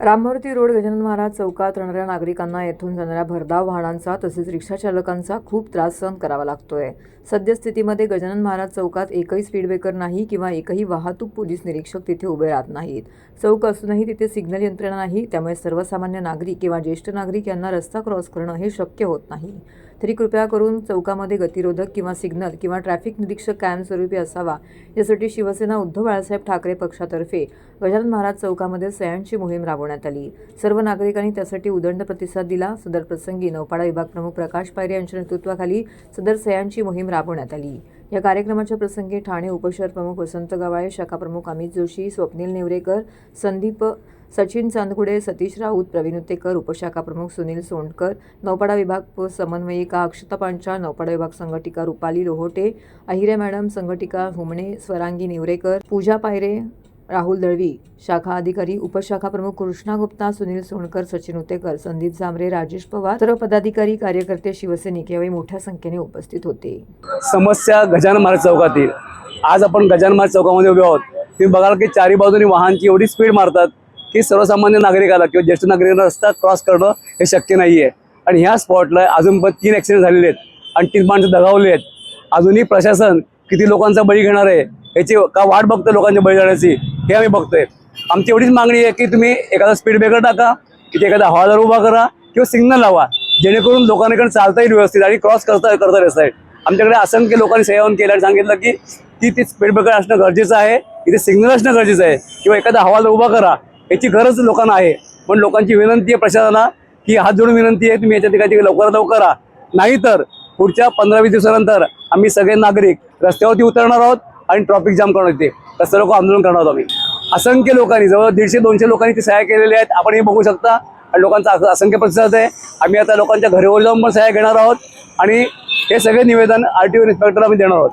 Ramamurthy road Gajanan Maharaj चौकात राहणाऱ्या नागरिकांना येथून जाणाऱ्या भरधाव वाहनांचा तसेच रिक्षा चालकांचा खूप त्रास सहन करावा लागतोय। सद्यस्थितीमध्ये गजानन महाराज चौकात एकही स्पीड ब्रेकर नाही किंवा एकही वाहतूक पोलीस निरीक्षक तिथे उभे राहत नाहीत। चौक असूनही तिथे सिग्नल यंत्रणा नाही, त्यामुळे सर्वसामान्य नागरिक किंवा ज्येष्ठ नागरिक यांना रस्ता क्रॉस करणं हे शक्य होत नाही। तरी कृपया करून चौकामध्ये गतिरोधक किंवा सिग्नल किंवा ट्रॅफिक निरीक्षक कायमस्वरूपी असावा, यासाठी शिवसेना उद्धव बाळासाहेब ठाकरे पक्षातर्फे गजानन महाराज चौकामध्ये सह्यांची मोहीम राबवण्यात आली। सर्व नागरिकांनी त्यासाठी उदंड प्रतिसाद दिला। सदर प्रसंगी नौपाडा विभाग प्रमुख प्रकाश पायरे यांच्या नेतृत्वाखाली सदर सह्यांची मोहीम राबवण्यात आली। या कार्यक्रमाच्या प्रसंगी ठाणे उपशहर प्रमुख वसंत गवाळे, शाखा प्रमुख अमित जोशी, स्वप्नील नेवरेकर, संदीप सचिन चांदगुडे, सतीश राऊत, प्रवीण उत्तेकर, उपशाखा प्रमुख सुनील सोंडकर, नौपाडा विभाग समन्वयिका अक्षता पांचाळ, नौपाडा विभाग संघटिका रुपाली लोहोटे, अहिरे मॅडम, संघटिका हुमणे, स्वरांगी नेवरेकर, पूजा पायरे, राहुल दळवी, शाखा अधिकारी, उपशाखा प्रमुख कृष्णा गुप्ता, सुनील सोंडकर, सचिन उत्तेकर, संदीप जांभरे, राजेश पवार, सर्व पदाधिकारी, कार्यकर्ते, शिवसैनिक यावेळी मोठ्या संख्येने उपस्थित होते। समस्या गजानन महाराज चौकातील। आज आपण गजानन महाराज चौकामध्ये उभे आहोत। तुम्ही बघाल की चारी बाजूनी वाहनची एवढी स्पीड मारतात की सर्वसामान्य नागरिकाला किंवा ज्येष्ठ नागरिकांना रस्ता क्रॉस करणं हे शक्य नाहीये। आणि ह्या स्पॉटला अजून पण 3 ॲक्सिडेंट झालेले आहेत आणि 3 माणसं दगावले आहेत। अजूनही प्रशासन किती लोकांचा बळी घेणार आहे याची का वाट बघतं लोकांच्या बळी जाण्याची, हे आम्ही बघतोय। आमची एवढीच मागणी आहे की तुम्ही एखादा स्पीड ब्रेकर टाका, की एखादा हवालदार उभा करा किंवा सिग्नल लावा, जेणेकरून लोकांकडे चालता येईल व्यवस्थित आणि क्रॉस करता रस्ता आहे। आमच्याकडे असंख्य लोकांनी सह्यावून केलं आणि सांगितलं की ती स्पीड ब्रेकर असणं गरजेचं आहे, इथे सिग्नल असणं गरजेचं आहे किंवा एखादा हवालदार उभा करा, याची गरज लोकांना आहे। पण लोकांची विनंती आहे प्रशासनाला की हात जोडून विनंती आहे, तुम्ही याच्या ठिकाणी लवकरात लवकर करा, नाहीतर पुढच्या 15-20 दिवसानंतर आम्ही सगळे नागरिक रस्त्यावरती उतरणार आहोत आणि ट्रॅफिक जाम करणार येते, रस्ते लोक आंदोलन करणार आहोत आम्ही। असंख्य लोकांनी, जवळ 150-200 लोकांनी ती सह्या केलेल्या आहेत, आपण हे बघू शकता आणि लोकांचा असंख्य प्रतिसाद आहे। आम्ही आता लोकांच्या घरावर जाऊन पण सह्या घेणार आहोत आणि हे सगळे निवेदन RTO इन्स्पेक्टरला आम्ही देणार आहोत।